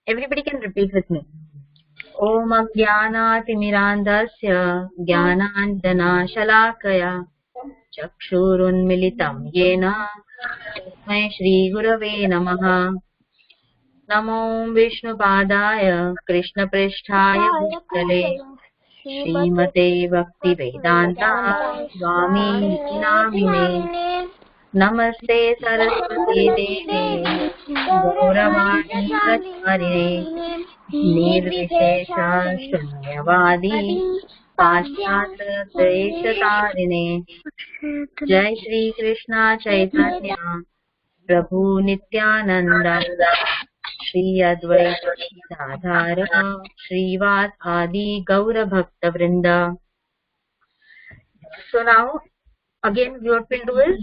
Everybody can repeat with me. Om Ajnanaatimirandasya Jnananjanashalakaya Chakshurunmilitam Yena Tasmai Shri Gurave Namaha. Namo Vishnupadaya Krishnapristhaya Bhutale Srimate Bhaktivedanta Swami Namine. Namaste Saraswati Devi Gauravani Pracharine Nirvishesha Shunyavadi Paschata Deshatarine. Jai Shri Krishna Chaitanya Prabhu Nityananda Shri Advaita Gadadhara Shrivas Adi Gaura Bhakta Vrinda. So now again what we'll do is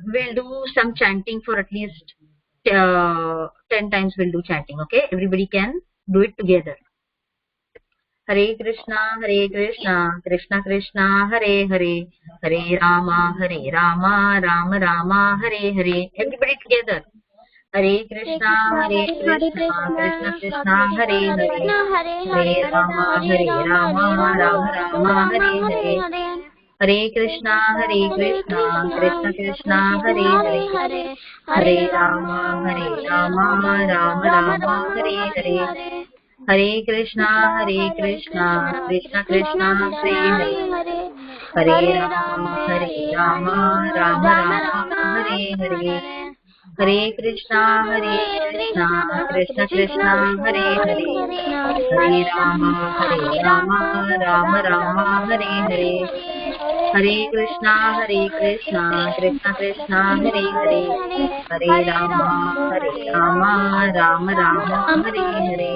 we'll do some chanting for at least 10 times. We'll do chanting. Okay, everybody can do it together. Hare Krishna Krishna Krishna Hare Hare Hare Rama Rama Rama Hare Hare. Everybody together. Hare Krishna Krishna Krishna Hare Hare Hare Rama Rama Rama Hare Hare. Hare Krishna Krishna Krishna Hare Hare Hare Rama Rama Rama Hare Hare. Hare Krishna Krishna Krishna Hare Hare Hare Rama Rama Rama Hare Hare. Hare Krishna Krishna Hare Hare Hare Rama Rama Rama Hare Hare. Hare Krishna Krishna Krishna Hare Hare Hare Rama Rama Rama Hare Hare.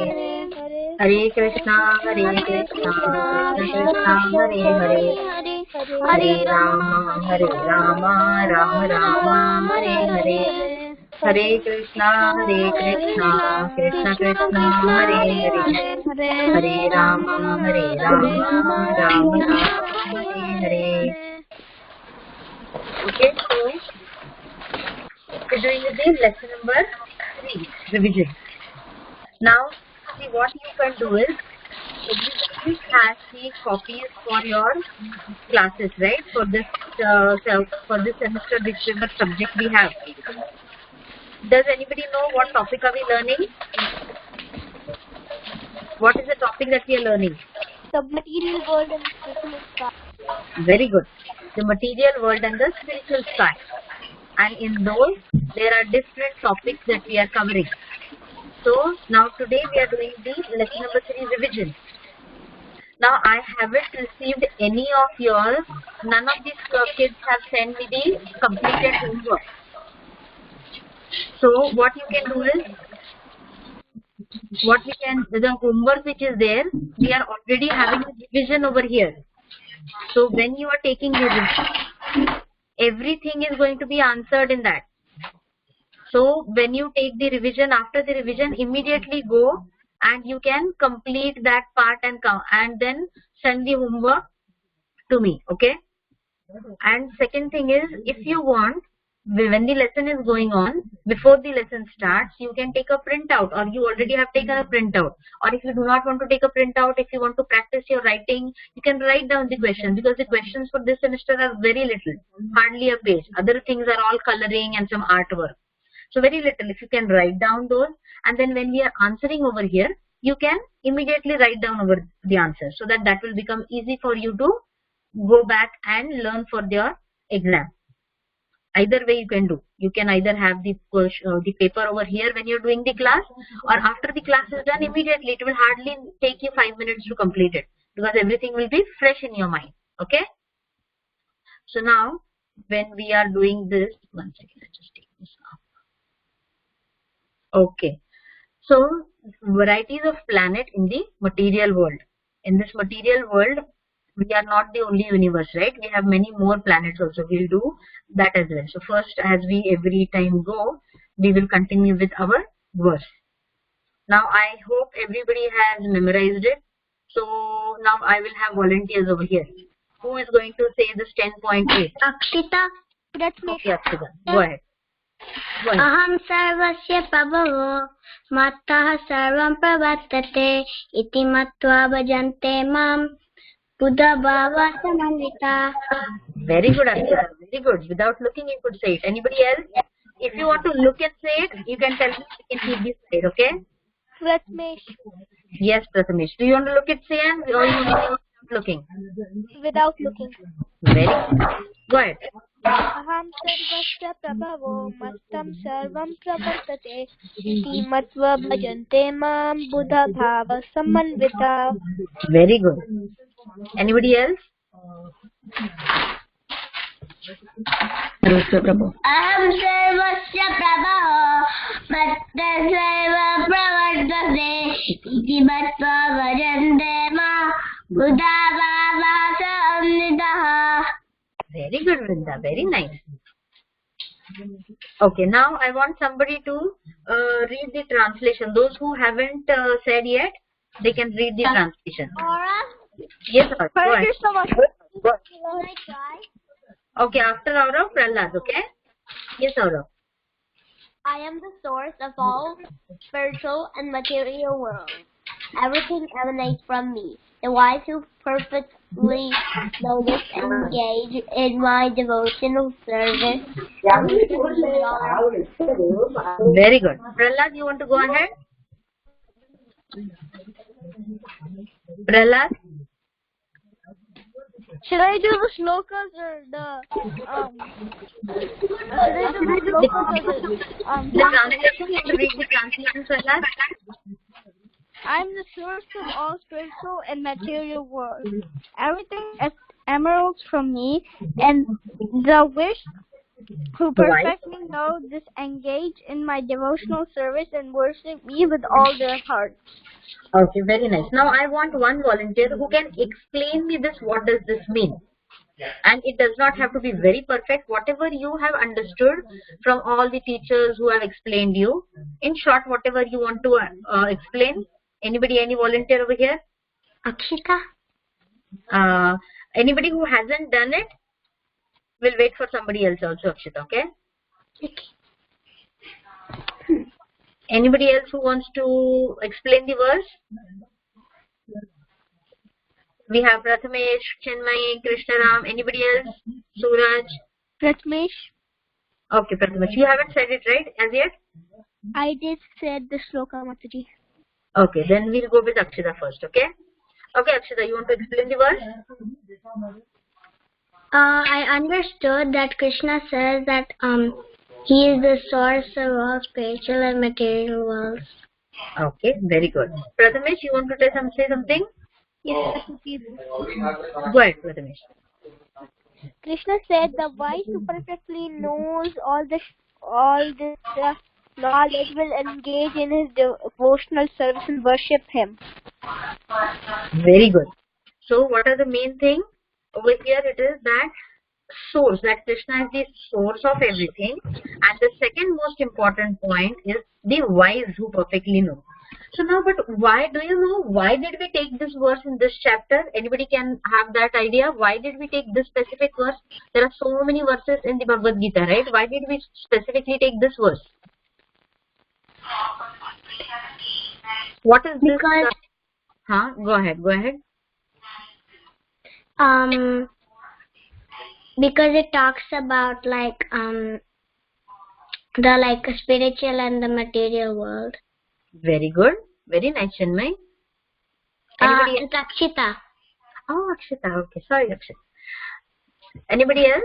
Hare Krishna Krishna Hare Hare Hare Rama Rama Rama Hare Hare. Hare Krishna Krishna Krishna Hare Hare Hare Rama Rama Rama Hare Hare. Okay, so we're doing the lesson number 3, revision. Now see what you can do is everybody has the copies for your classes, right? For this semester, whichever subject we have. Does anybody know what topic are we learning? What is the topic that we are learning? The material world and spiritual sky. Very good. The material world and the spiritual sky. And in those, there are different topics that we are covering. So now today we are doing the lesson number 3 revision. Now I haven't received any of yours. None of these kids have sent me the completed homework. So what you can do is, the homework which is there, we are already having a revision over here. So when you are taking the revision, everything is going to be answered in that. So when you take the revision, after the revision, immediately go and you can complete that part and then send the homework to me. Okay. And second thing is, if you want, when the lesson is going on, before the lesson starts, you can take a printout, or you already have taken a printout. Or if you do not want to take a printout, if you want to practice your writing, you can write down the questions, because the questions for this semester are very little, hardly a page. Other things are all coloring and some artwork. So very little. If you can write down those, and then when we are answering over here, you can immediately write down over the answers, so that will become easy for you to go back and learn for your exam. Either way you can do. You can either have the paper over here when you're doing the class, or after the class is done, immediately. It will hardly take you 5 minutes to complete it, because everything will be fresh in your mind. Okay. So now when we are doing this, one second, let's just take this off. Okay. So varieties of planet in the material world. In this material world, we are not the only universe, right? We have many more planets also. We'll do that as well. So first, as we every time go, we will continue with our verse. Now I hope everybody has memorized it. So now I will have volunteers over here. Who is going to say this 10.8? Akshita, that's me. Okay, Akshita, go ahead. Aham sarvasya prabhavo mattah sarvam pravartate iti matva bhajante mam buddha bhava samanvita. Very good, Akshita. Very good. Without looking, you could say it. Anybody else? If you want to look and say it, you can tell me. We can keep this side, okay? Pratmesh. Yes, Prathamesh. Do you want to look at say and or you want to say without looking? Without looking. Very good. Go ahead. Aham sarvasya prabhavo mattam sarvam pravartate iti matva bhajante mam buddha bhava samanvita. Very good. Anybody else? Aham sarvasya prabhavo mattam sarvam pravartate iti matva bhajante mam buddha bhava samanvita. Very good, Vrinda. Very nice. Okay, now I want somebody to read the translation. Those who haven't said yet, they can read the translation. Yes, sir. Go ahead. Go ahead. Okay, after Aurav, Prahlad, okay? Yes, Aurav. I am the source of all spiritual and material worlds. Everything emanates from me. The wise who perfectly know this engage in my devotional service. Very good. Prahlad, you want to go ahead? Prahlad? Should I do the slokas or The translation, can you read the translation, Prahlad? I'm the source of all spiritual and material worlds. Everything emanates from me, and the wish who perfectly know this engage in my devotional service and worship me with all their hearts. Okay, very nice. Now I want one volunteer who can explain me this. What does this mean? And it does not have to be very perfect. Whatever you have understood from all the teachers who have explained you, in short, whatever you want to explain. Anybody, any volunteer over here? Akshita? Anybody who hasn't done it, we'll wait for somebody else also, Akshita, okay? Anybody else who wants to explain the verse? We have Prathamesh, Chinmay, Krishnaram. Anybody else? Suraj? Pratmesh? Okay, Prathamesh. You haven't said it right as yet? I did said the sloka, Mataji. Okay, then we'll go with Akshita first, okay? Okay, Akshita, you want to explain the verse? I understood that Krishna says that he is the source of all spiritual and material worlds. Okay, very good. Prathamesh, you want to say something? Yes, Go ahead, Prathamesh. Krishna said the wise who perfectly knows all this knowledge will engage in his devotional service and worship him. Very good. So what are the main thing? Over here it is that source, that Krishna is the source of everything. And the second most important point is the wise who perfectly know. So now, but why, do you know why did we take this verse in this chapter? Anybody can have that idea? Why did we take this specific verse? There are so many verses in the Bhagavad Gita, right? Why did we specifically take this verse? What is this? Because Go ahead. because it talks about the spiritual and the material world. Very good. Very nice, Chinmay. Anybody It's Akshita. Oh, Akshita. Okay, sorry, Akshita. Anybody else?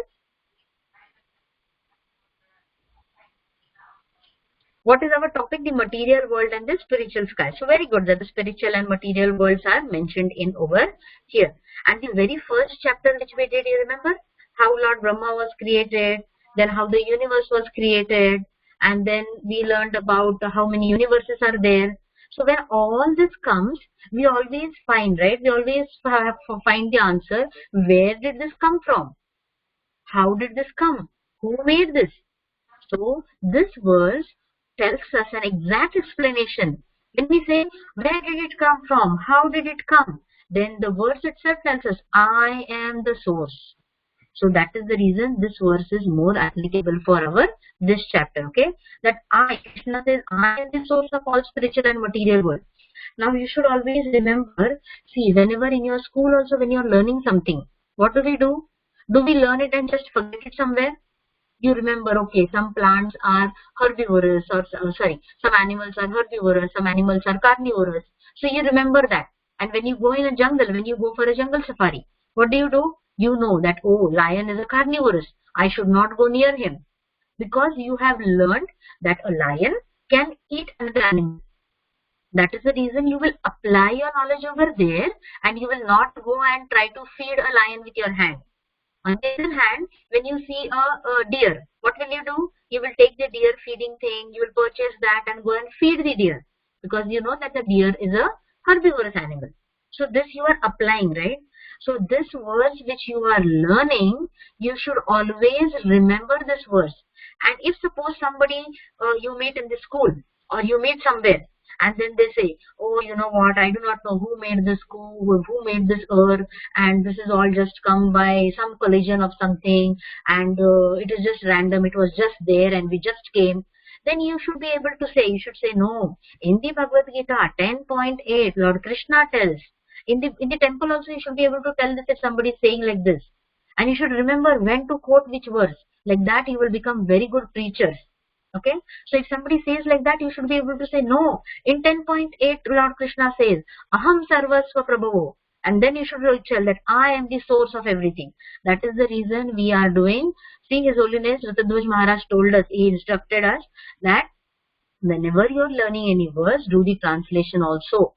What is our topic? The material world and the spiritual sky. So very good that the spiritual and material worlds are mentioned in over here. And the very first chapter which we did, you remember? How Lord Brahma was created, then how the universe was created, and then we learned about how many universes are there. So when all this comes, we always find, right? We always have to find the answer. Where did this come from? How did this come? Who made this? So this verse tells us an exact explanation. When we say, where did it come from? How did it come? Then the verse itself tells us, I am the source. So that is the reason this verse is more applicable for our this chapter. Okay, that Krishna says, I am the source of all spiritual and material world. Now you should always remember, see, whenever in your school also when you are learning something, what do we do? Do we learn it and just forget it somewhere? You remember, okay, some plants are herbivorous, or some animals are herbivorous, some animals are carnivorous. So you remember that. And when you go in a jungle, when you go for a jungle safari, what do? You know that, oh, lion is a carnivorous. I should not go near him. Because you have learned that a lion can eat another animal. That is the reason you will apply your knowledge over there, and you will not go and try to feed a lion with your hand. On the other hand, when you see a deer, what will you do? You will take the deer feeding thing, you will purchase that and go and feed the deer, because you know that the deer is a herbivorous animal. So this you are applying, right? So this verse which you are learning, you should always remember this verse. And if suppose somebody you meet in the school or you meet somewhere, and then they say, oh, you know what, I do not know who made this school, who made this earth, and this is all just come by some collision of something, and it is just random, it was just there and we just came. Then you should be able to say, you should say, no, in the Bhagavad Gita 10.8, Lord Krishna tells, in the temple also you should be able to tell this if somebody is saying like this. And you should remember when to quote which verse. Like that you will become very good preachers. Okay, so if somebody says like that, you should be able to say, no, in 10.8 Lord Krishna says, Aham Sarvasva Prabhavo, and then you should tell that I am the source of everything. That is the reason we are doing. See, His Holiness Ratadhwaj Maharaj told us, he instructed us that whenever you are learning any verse, do the translation also.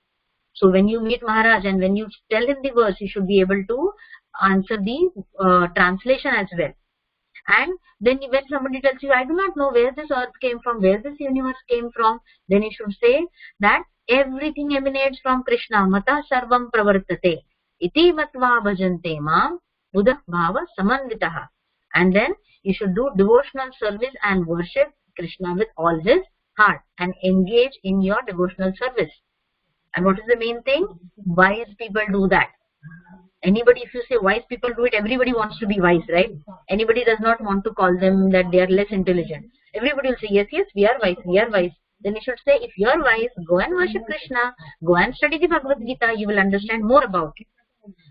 So when you meet Maharaj and when you tell him the verse, you should be able to answer the translation as well. And then when somebody tells you, I do not know where this earth came from, where this universe came from, then you should say that everything emanates from Krishna. Mata sarvam pravartate. Iti matva bhajante mam buddha bhava samanvitaha. And then you should do devotional service and worship Krishna with all his heart and engage in your devotional service. And what is the main thing? Wise people do that. Anybody, if you say wise people do it, everybody wants to be wise, right? Anybody does not want to call them that they are less intelligent. Everybody will say, yes, we are wise, we are wise. Then you should say, if you are wise, go and worship Krishna, go and study the Bhagavad Gita, you will understand more about it.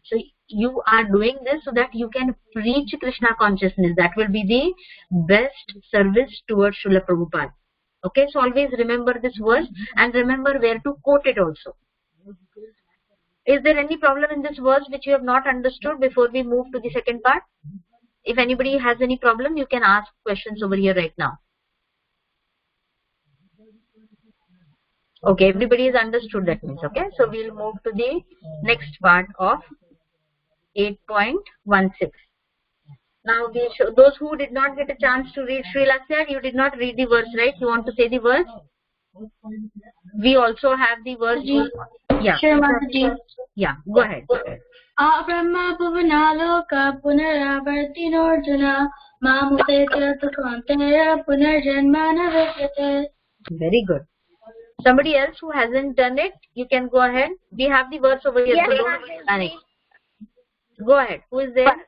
So you are doing this so that you can preach Krishna consciousness. That will be the best service towards Srila Prabhupada. Okay, so always remember this verse and remember where to quote it also. Is there any problem in this verse which you have not understood before we move to the second part? If anybody has any problem, you can ask questions over here right now. Okay, everybody has understood, that means. Okay, so we'll move to the next part of 8.16. Now, those who did not get a chance to read, Sri Lasya, you did not read the verse, right? You want to say the verse? We also have the verse. Yeah. Sure, Mataji. Yeah, go ahead. Brahma Bhuvanaloka Punaravartinorjuna Mamupetya Tukantaya Punarjanmana Vidyate. Very good. Somebody else who hasn't done it, you can go ahead. We have the verse over here. Yes, so don't panic. Go ahead. Who is there?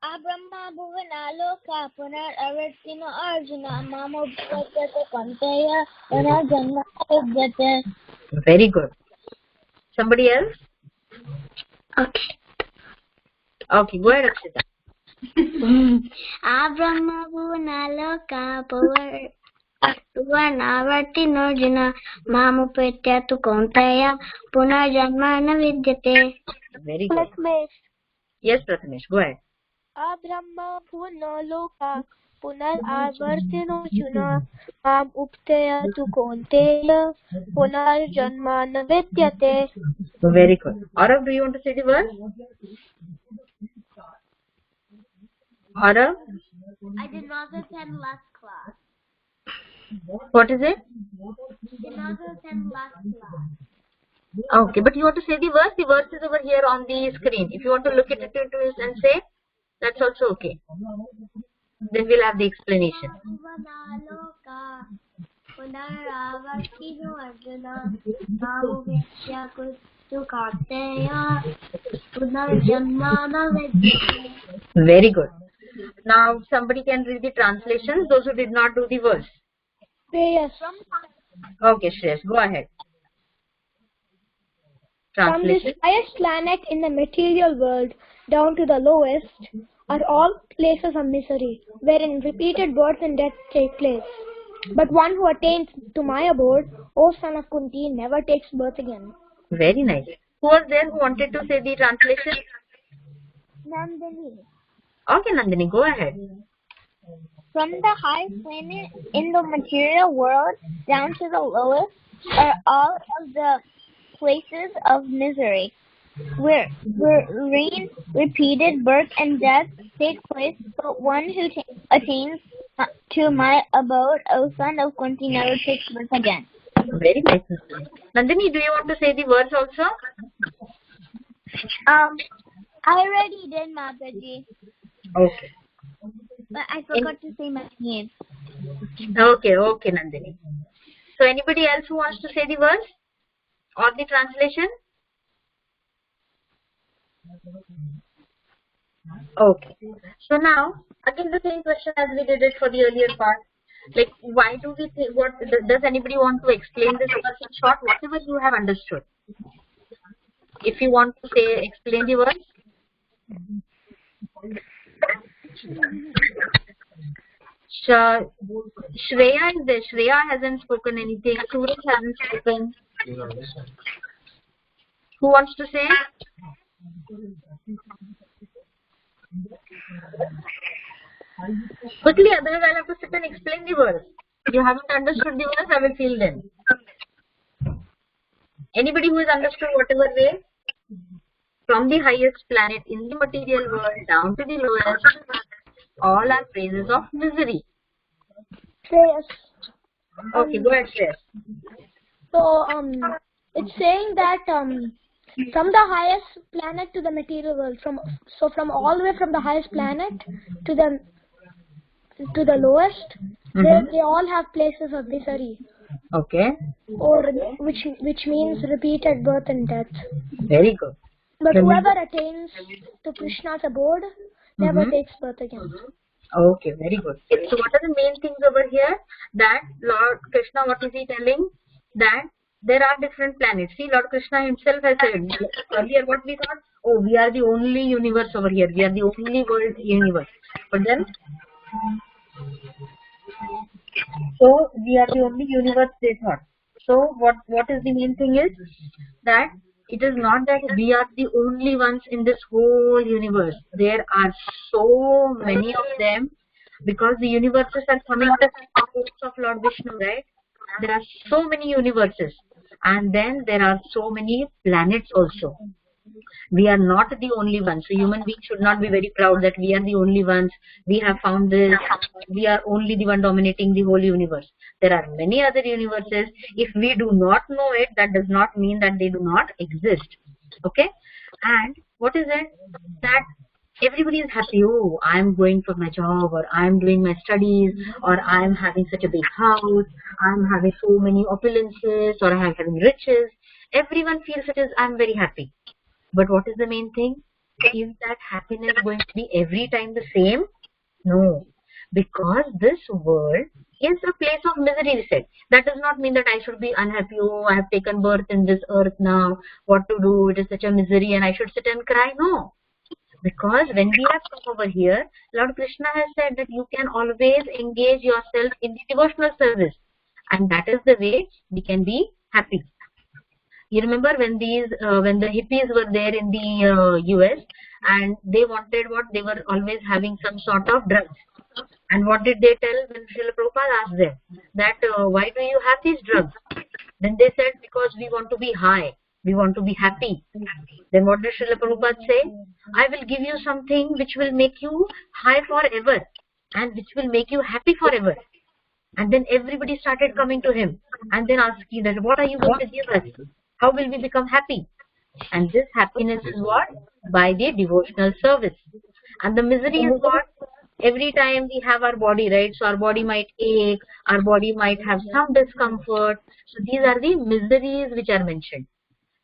Brahma Bhuvanaloka Punaravartino Arjuna Mamupetya Tukantaya Punarjanmana Vidyate. Very good. Somebody else? Okay, go ahead, Akshita. Brahma Bhuvanaloka Punaravartinorjuna Mamupetya Tukantaya Punarjanmana Vidyate. Very good. Yes, Prathamesh, go ahead. Brahma Bhuvanaloka Punaravartinorjuna Mamupetya Tukantaya Punarjanmana Vidyate. Very good. Arav, do you want to say the verse? Arav? I did not attend last class. What is it? Did not attend last class. Okay, but you want to say the verse? The verse is over here on the screen. If you want to look at it and say, that's also okay. Then we'll have the explanation. Very good. Now somebody can read the translations, those who did not do the verse. Yes. Okay, Shreya, go ahead. From this Translation. highest planet in the material world down to the lowest are all places of misery, wherein repeated birth and death take place. But one who attains to my abode, O son of Kunti, never takes birth again. Very nice. Who was there who wanted to say the translation? Nandini. Okay, Nandini, go ahead. From the highest planet in the material world down to the lowest are all of the places of misery, where repeated birth and death take place, but one who attains to my abode, O son of Kunti, never takes birth again. Very nice. Nandini, do you want to say the words also? I already did, Mataji. Okay. But I forgot to say my name. Okay, Nandini. So anybody else who wants to say the verse or the translation? Okay. So now, again the same question as we did it for the earlier part. Like, why do we think, what, does anybody want to explain this verse in short, whatever you have understood? If you want to say, explain the verse. Shreya is there. Shreya hasn't spoken anything. Suraj hasn't spoken. Who wants to say? Quickly, otherwise I'll have to sit and explain the verse. If you haven't understood the verse, I will feel then. Anybody who has understood whatever way? From the highest planet in the material world down to the lowest, all are praises of misery. Yes. Okay, go ahead, Shreyas. So, it's saying that from the highest planet to the material world, from all the way from the highest planet to the lowest, they all have places of misery. Okay. Or which means repeated birth and death. Very good. But whoever attains to Krishna's abode never takes birth again. Okay, very good. So what are the main things over here? That Lord Krishna, what is he telling? That there are different planets. See, Lord Krishna himself has said, earlier what we thought, oh, we are the only universe over here. We are the only world universe. But then, so we are the only universe they thought. So what is the main thing is that it is not that we are the only ones in this whole universe. There are so many of them, because the universes are coming out of the forms of Lord Vishnu, right? There are so many universes, and then there are so many planets also. We are not the only ones. So human beings should not be very proud that we are the only ones. We have found this. We are only the one dominating the whole universe. There are many other universes. If we do not know it, that does not mean that they do not exist. Okay? And what is it? That everybody is happy. Oh, I am going for my job, or I am doing my studies, or I am having such a big house, I am having so many opulences, or I am having riches. Everyone feels it is, I am very happy. But what is the main thing? Is that happiness going to be every time the same? No. Because this world is a place of misery, we said. That does not mean that I should be unhappy. Oh, I have taken birth in this earth now. What to do? It is such a misery and I should sit and cry. No. Because when we have come over here, Lord Krishna has said that you can always engage yourself in the devotional service. And that is the way we can be happy. You remember when when the hippies were there in the US, and they wanted what? They were always having some sort of drugs. And what did they tell when Srila Prabhupada asked them? That why do you have these drugs? Then they said, because we want to be high. We want to be happy. Then what did Srila Prabhupada say? I will give you something which will make you high forever. And which will make you happy forever. And then everybody started coming to him. And then asking that, what are you going to give us? How will we become happy? And this happiness is what? By the devotional service. And the misery is what? Every time we have our body, right? So our body might ache, our body might have some discomfort. So these are the miseries which are mentioned.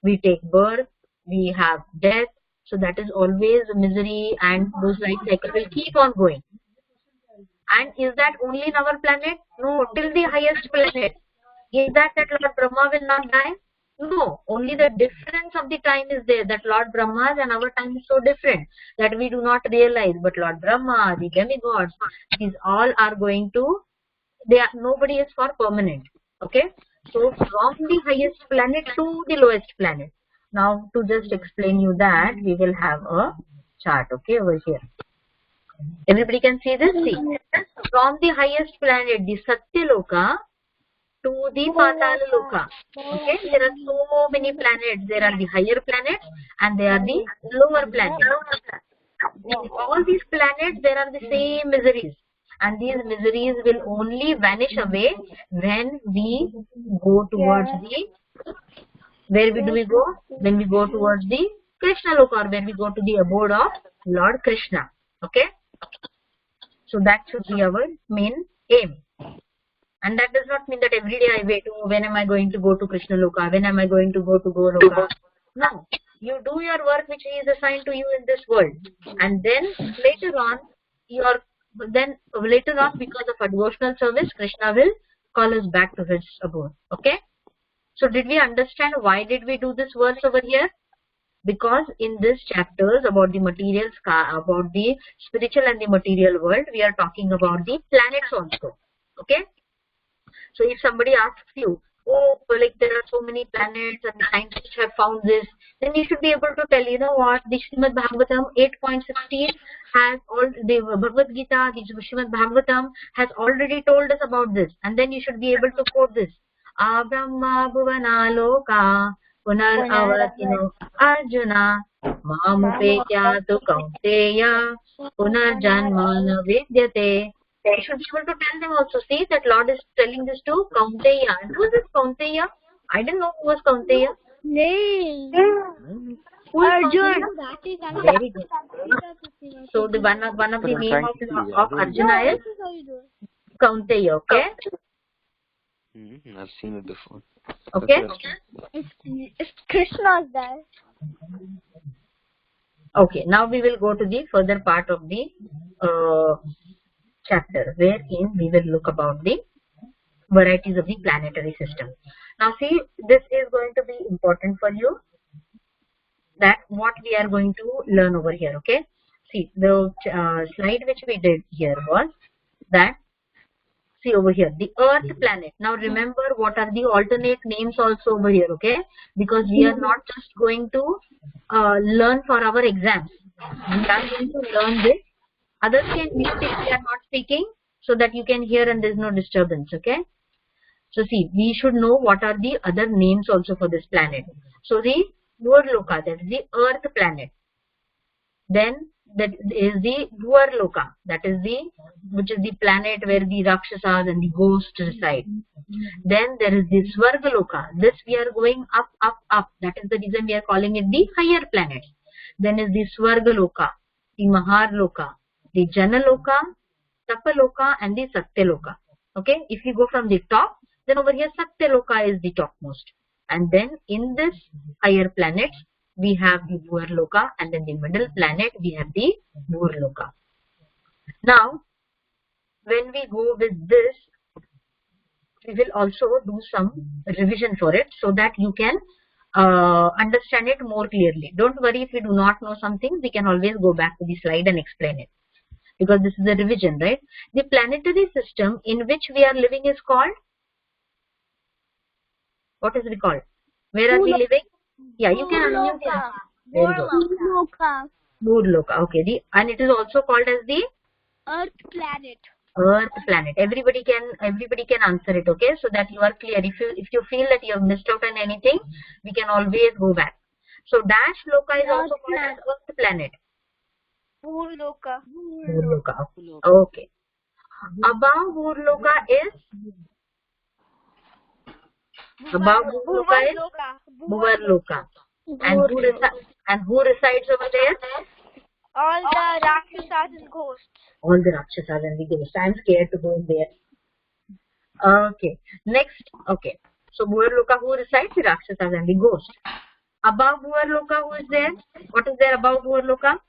We take birth, we have death, so that is always misery, and those life cycle will keep on going. And is that only in our planet? No, till the highest planet. Is that Lord Brahma will not die? No, only the difference of the time is there, that Lord Brahma's and our time is so different that we do not realize. But Lord Brahma, the demigods, these all are going to, nobody is for permanent. Okay, so from the highest planet to the lowest planet. Now to just explain you that, we will have a chart, okay, over here. Everybody can see this. See, from the highest planet, the Satyaloka, to the Patala Loka. Okay, there are so many planets. There are the higher planets and there are the lower planets. In all these planets, there are the same miseries, and these miseries will only vanish away when we go towards the, where do we go? When we go towards the Krishna Loka, or when we go to the abode of Lord Krishna. Okay, so that should be our main aim. And that does not mean that every day I wait, oh, when am I going to go to Krishna Loka? When am I going to go to Goloka? No. You do your work which is assigned to you in this world. And then later on, because of a devotional service, Krishna will call us back to his abode. Okay? So did we understand why did we do this verse over here? Because in this chapters about the materials, about the spiritual and the material world, we are talking about the planets also. Okay? So if somebody asks you, oh, like there are so many planets and the scientists have found this, then you should be able to tell, you know what, the Srimad Bhagavatam 8.16 has all, the Bhagavad Gita, the Srimad Bhagavatam has already told us about this, and then you should be able to quote this. Abrahma bhuvana loka punar avatino arjuna mamupekya tu kaunteya punar janmana vidyate. You should be able to tell them also. See that Lord is telling this to Kaunteya. And who is this Kaunteya? I didn't know who was Kaunteya. Who is Kaunteya? Very good. So the one of the name of Arjuna is Kaunteya. Okay. I've seen it before. Okay. It's Krishna's there. Okay. Now we will go to the further part of the chapter, wherein we will look about the varieties of the planetary system. Now see, this is going to be important for you, that what we are going to learn over here. Okay, see the slide which we did here was that, see over here, the Earth planet. Now remember what are the alternate names also over here. Okay, because we are not just going to learn for our exams, we are going to learn this. Others can mute if they are not speaking, so that you can hear and there is no disturbance. Okay, so see, we should know what are the other names also for this planet. So the Bhurloka, that is the Earth planet. Then that is the Bhuvarloka, that is which is the planet where the Rakshasas and the ghosts reside. Then there is the Svargaloka. This we are going up, up, up. That is the reason we are calling it the higher planets. Then is the Svargaloka, the Maharloka, the Janaloka, Tapaloka, and the Satyaloka. Okay, if you go from the top, then over here Satyaloka is the topmost. And then in this higher planets, we have the Bhuvarloka, and then the middle planet, we have the Bhurloka. Now, when we go with this, we will also do some revision for it, so that you can understand it more clearly. Don't worry if you do not know something, we can always go back to the slide and explain it, because this is a revision, right? The planetary system in which we are living is called, what is it called? Where are we living? Yeah, you can unmute yourself. Very good. Bhurloka. Okay, and it is also called as the Earth planet. Earth planet. Everybody can answer it. Okay, so that you are clear. If you feel that you have missed out on anything, we can always go back. So Dash Loka is also called as Earth planet. Bhurloka. Bhurloka. Okay. Above Bhurloka is Bhuvarloka. And who resides over there? All the Rakshasas and ghosts. All the Rakshasas and the ghosts. I am scared to go in there. Okay. Next. Okay. So Bhuvarloka, who resides? The Rakshasas and the ghosts. Above Bhuvarloka, who is there? What is there above Bhuvarloka?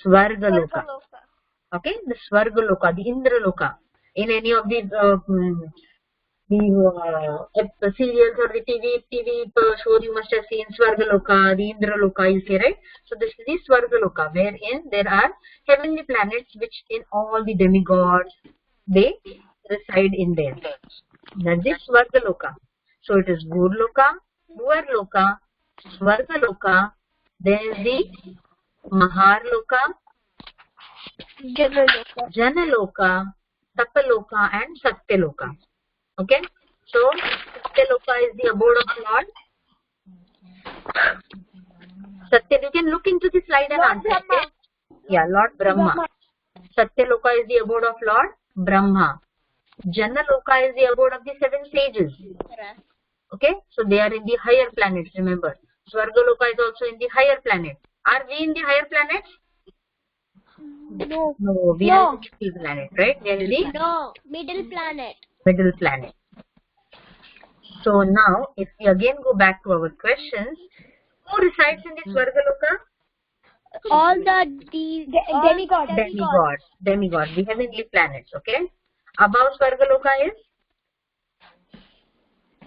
Svargaloka. Okay, the Svargaloka, the Indraloka. In any of the serials or the TV shows you must have seen Svargaloka, the Indraloka you see, right? So this is the Svargaloka, wherein there are heavenly planets which in all the demigods, they reside in there. That's the Svargaloka. So it is Bhurloka, Bhuvarloka, Svargaloka, then the Maharloka, Janaloka, Tapaloka and Satyaloka. Okay, so Satyaloka is the abode of Lord. Satya, you can look into the slide and answer. Okay? Yeah, Lord Brahma. Satyaloka is the abode of Lord Brahma. Janaloka is the abode of the 7 sages. Okay, so they are in the higher planets, remember. Svargaloka is also in the higher planet. Are we in the higher planets? No. No, we are in the middle planet, right? We are in the Middle planet. middle planet. So now, if we again go back to our questions, who resides in the Svargaloka? All the demigods. Demigods, the heavenly planets, okay? Above Svargaloka is?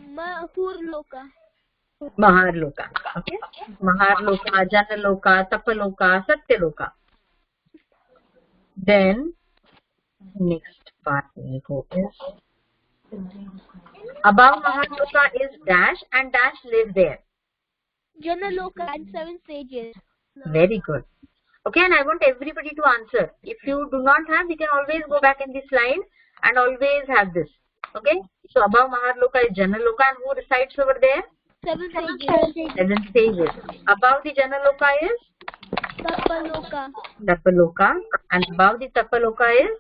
Mahurloka. Maharloka, okay? Maharloka, Janaloka, Tapaloka, Satyaloka. Then, next part we go is, above Maharloka is Dash and Dash live there. Janaloka and 7 sages. Very good. Okay, and I want everybody to answer. If you do not have, you can always go back in the slide and always have this. Okay, so above Maharloka is Janaloka, and who resides over there? 7 sages. 7 sages. Above the Janaloka is Tapaloka, and above the Tapaloka is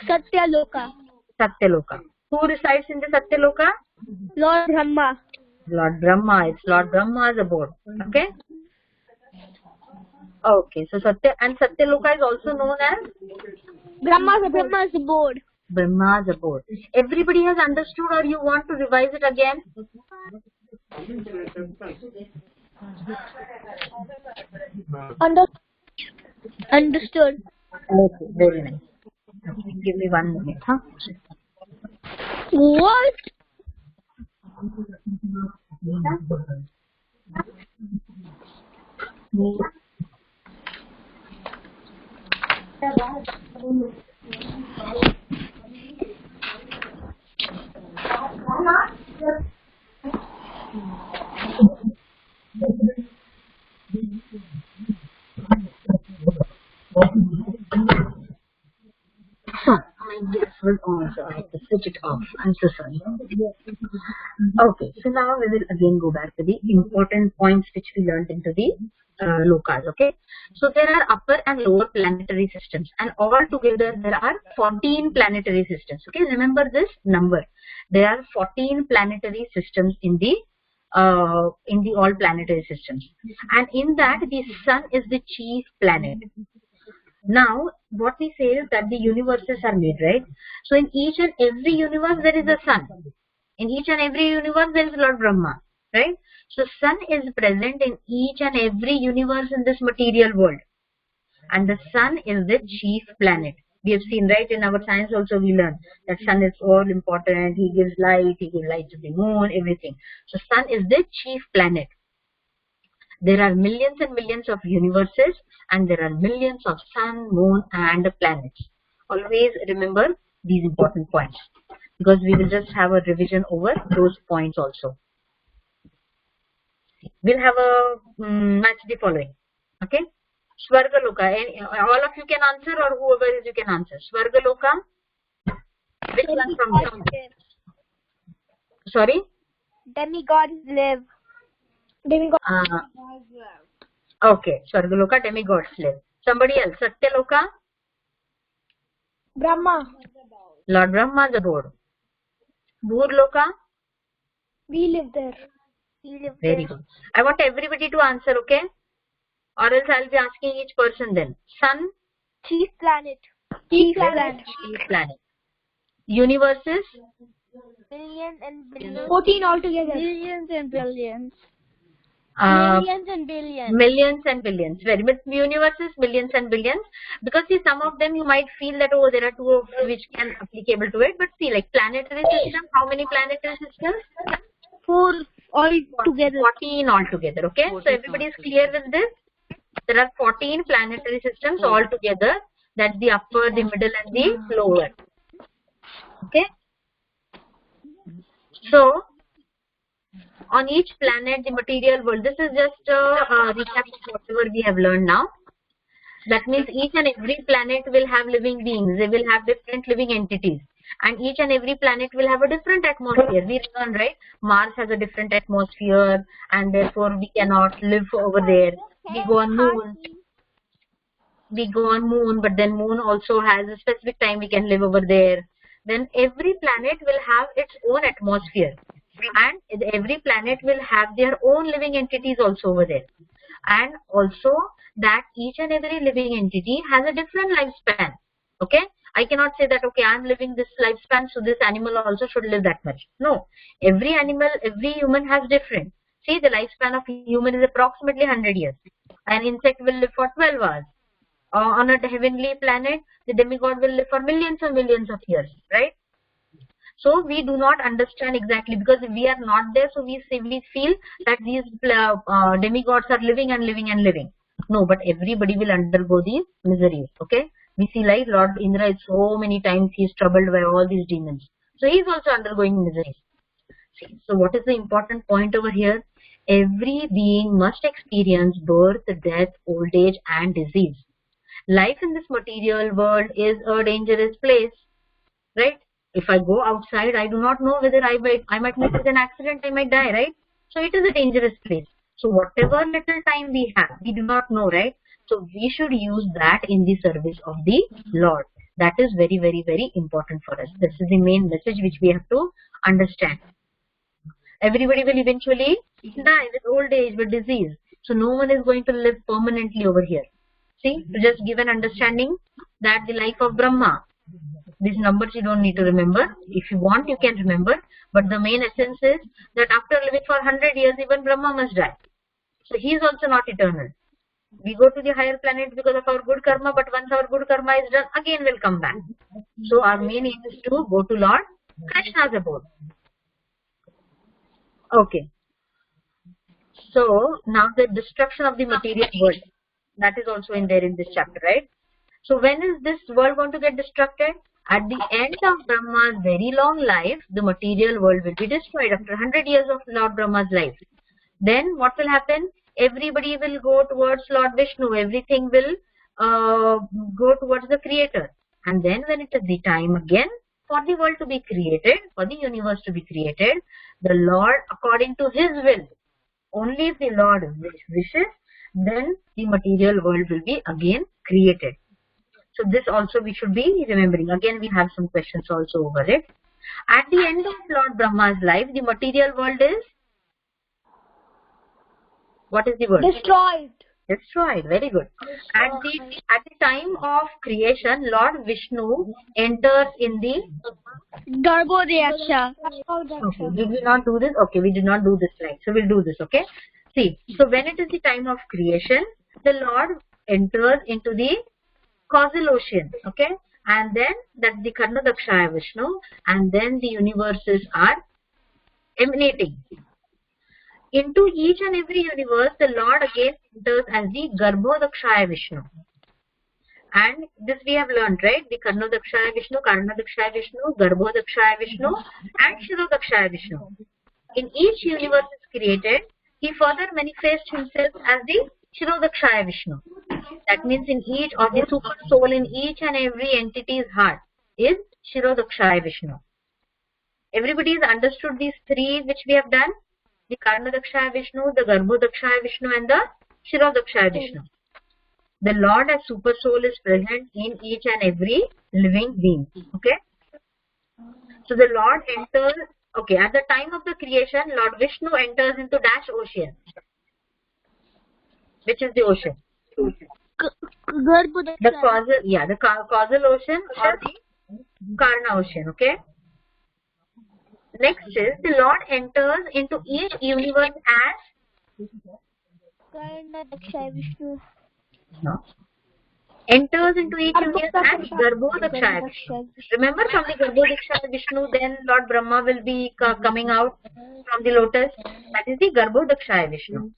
Satyaloka. Satyaloka. Who resides in the Satyaloka? Lord Brahma. Lord Brahma. It's Lord Brahma's abode. Okay. Okay, so Satyaloka is also known as Brahma's abode. Brahma's abode. Everybody has understood, or you want to revise it again? Understood. Okay, very nice. Okay, give me 1 minute, huh? What? My gas was on, so I had to switch it off. I'm so sorry. Okay, so now we will again go back to the important points which we learned into the lokas. Okay, so there are upper and lower planetary systems, and all together there are 14 planetary systems. Okay, remember this number. There are 14 planetary systems in the all planetary systems, and in that the sun is the chief planet. Now, what we say is that the universes are made, right? So, in each and every universe, there is a sun. In each and every universe, there is Lord Brahma, right? So, sun is present in each and every universe in this material world. And the sun is the chief planet. We have seen, right, in our science also we learn that sun is all important. He gives light to the moon, everything. So, sun is the chief planet. There are millions and millions of universes, and there are millions of sun, moon and planets. Always remember these important points, because we will just have a revision over those points also. We'll have a match the following. Okay, Svargaloka. All of you can answer, or whoever is you can answer. Svargaloka. Which one from here? Sorry? Demigods live. Okay, Svargaloka, demigods live. Somebody else. Satyaloka? Brahma. Lord Brahma's abode. Bhurloka? We live there. Very good. I want everybody to answer, okay? Or else I'll be asking each person then. Sun? Chief planet. Chief planet. Universes? Billions and billions. 14 altogether. Billions and billions. Millions and billions. Millions and billions. Very much. Universe is millions and billions. Because see, some of them you might feel that, oh, there are two of which can applicable to it. But see, like planetary system, how many planetary systems? 4 all together. 14 altogether. Okay. So everybody is clear with this? There are 14 planetary systems altogether. That's the upper, the middle, and the lower. Okay. So on each planet, the material world. This is just a recap of whatever we have learned now. That means each and every planet will have living beings. They will have different living entities. And each and every planet will have a different atmosphere. We learn, right? Mars has a different atmosphere, and therefore we cannot live over there. We go on moon. But then moon also has a specific time we can live over there. Then every planet will have its own atmosphere. And every planet will have their own living entities also over there. And also that each and every living entity has a different lifespan. Okay, I cannot say that, okay, I am living this lifespan, so this animal also should live that much. No, every animal, every human has different. See, the lifespan of a human is approximately 100 years. An insect will live for 12 hours. On a heavenly planet, the demigod will live for millions and millions of years, right? So we do not understand exactly, because we are not there, so we feel that these demigods are living and living and living. No, but everybody will undergo these miseries. Okay, we see like Lord Indra is so many times he is troubled by all these demons, so he is also undergoing miseries. See, so what is the important point over here? Every being must experience birth, death, old age, and disease. Life in this material world is a dangerous place, right? If I go outside, I do not know whether I might meet with an accident, I might die, right? So it is a dangerous place. So whatever little time we have, we do not know, right? So we should use that in the service of the Lord. That is very, very, very important for us. This is the main message which we have to understand. Everybody will eventually die with old age, with disease. So no one is going to live permanently over here. See, to just give an understanding that the life of Brahma, these numbers you don't need to remember. If you want, you can remember. But the main essence is that after living for 100 years, even Brahma must die. So he is also not eternal. We go to the higher planets because of our good karma, but once our good karma is done, again we'll come back. So our main aim is to go to Lord Krishna's abode. Okay. So now the destruction of the material world, that is also in there in this chapter, right? So when is this world going to get destructed? At the end of Brahma's very long life, the material world will be destroyed after 100 years of Lord Brahma's life. Then what will happen? Everybody will go towards Lord Vishnu. Everything will go towards the Creator. And then when it is the time again for the world to be created, for the universe to be created, the Lord, according to His will, only if the Lord wishes, then the material world will be again created. So this also we should be remembering. Again, we have some questions also over it. At the end of Lord Brahma's life, the material world is, what is the word? Destroyed. Destroyed. Very good. At the time of creation, Lord Vishnu enters in the Garbhodayaksha. Okay, did we not do this? Okay, we did not do this slide. So we'll do this, okay? See, so when it is the time of creation, the Lord enters into the causal ocean, okay? And then that's the Karnadakshaya Vishnu, and then the universes are emanating. Into each and every universe, the Lord again enters as the Garbhodakshaya Vishnu. And this we have learned, right? The Karnadakshaya Vishnu, Karnadakshaya Vishnu, Garbhodakshaya Vishnu, and Shirodakshaya Vishnu. In each universe is created, he further manifests himself as the Shirodakshaya Vishnu. That means in each, or the super soul in each and every entity's heart is Shirodakshaya Vishnu. Everybody has understood these three which we have done? The Karnadakshaya Vishnu, the Garbhodakshaya Vishnu, and the Shirodakshaya Vishnu. The Lord as super soul is present in each and every living being. Okay? So the Lord enters, okay, at the time of the creation, Lord Vishnu enters into dash ocean. Which is the ocean? The causal, yeah, the causal ocean or the Karna ocean, okay? Next is the Lord enters into each universe as No. Enters into each union as Garbhodakshaya Vishnu. Remember, from the Garbhodakshaya Vishnu, then Lord Brahma will be coming out from the lotus. That is the Garbhodakshaya Vishnu.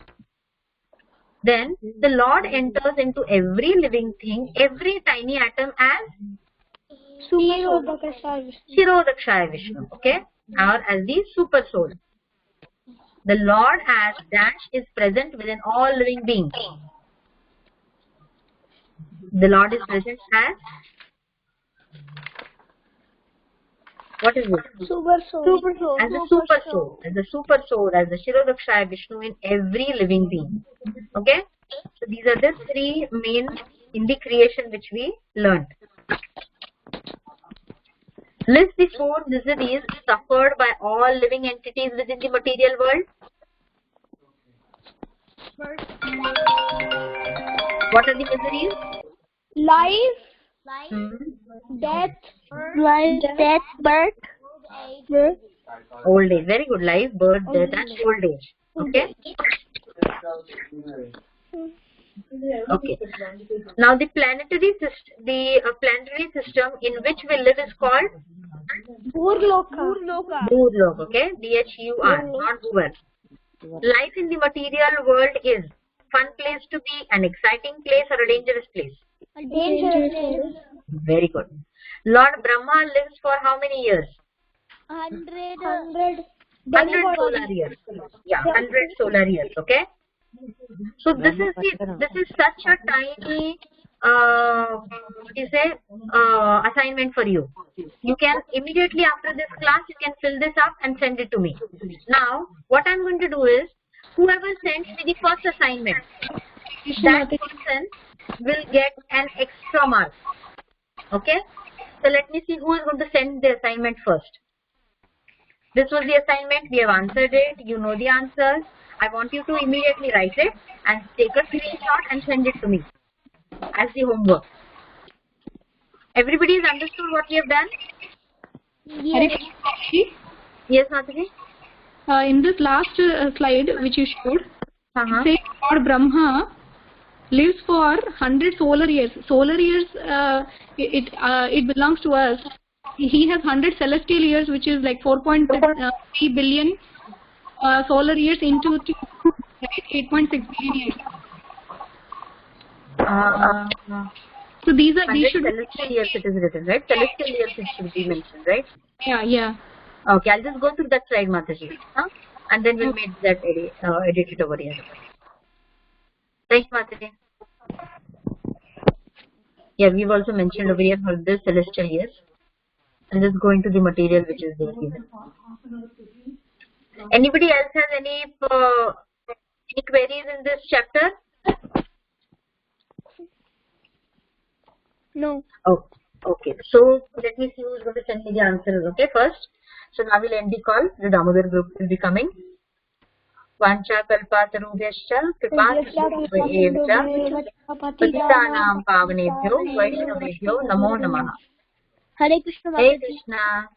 Then the Lord enters into every living thing, every tiny atom as Shirodakshaya Vishnu, okay, or as the super soul. The Lord as dash is present within all living beings. The Lord is present as, what is it? Super soul. As a super soul, as a super soul, as the Shirodakshaya Vishnu in every living being. Okay? So these are the three main in the creation which we learned. List the 4 miseries suffered by all living entities within the material world. What are the miseries? Life, death, birth, old age. Very good. Life, birth, death, and old age. Okay. Okay. Now the planetary system in which we live is called Burloka. Dhur. Okay. DHUR, not Bhuvar. Life in the material world is fun place to be, an exciting place, or a dangerous place? A dangerous place. Very good. Lord Brahma lives for how many years? 100 solar years. Yeah, 100 solar years. Okay. So this is such a tiny assignment for you. You can immediately after this class you can fill this up and send it to me. Now what I'm going to do is, whoever sends me the first assignment, that person will get an extra mark. Okay. So let me see who is going to send the assignment first. This was the assignment. We have answered it. You know the answers. I want you to immediately write it and take a screenshot and send it to me as the homework. Everybody has understood what we have done? Yes. Yes, Mataji? In this last slide which you showed, it says Lord Brahma lives for 100 solar years. Solar years, it belongs to us. He has 100 celestial years, which is like 4.3 billion solar years into 8.6 billion years. So these should celestial years it is written, right? Celestial years it should be mentioned, right? Yeah. Okay, I'll just go through that slide, Mataji, and then we'll make that edit it over here. Thanks, Mataji. Yeah, we've also mentioned over here for the celestial years. And just go into the material which is there given. Anybody else has any queries in this chapter? No. Oh, okay. So let me see who is going to send me the answers. Okay, first. So now we'll end the call. The Damodar group will be coming. Vancha kalpatarubhyascha kripasindhubhyeva patitanam pavanebhyo vaishnavebhyo namo namaha. Hare Krishna. Hare Krishna.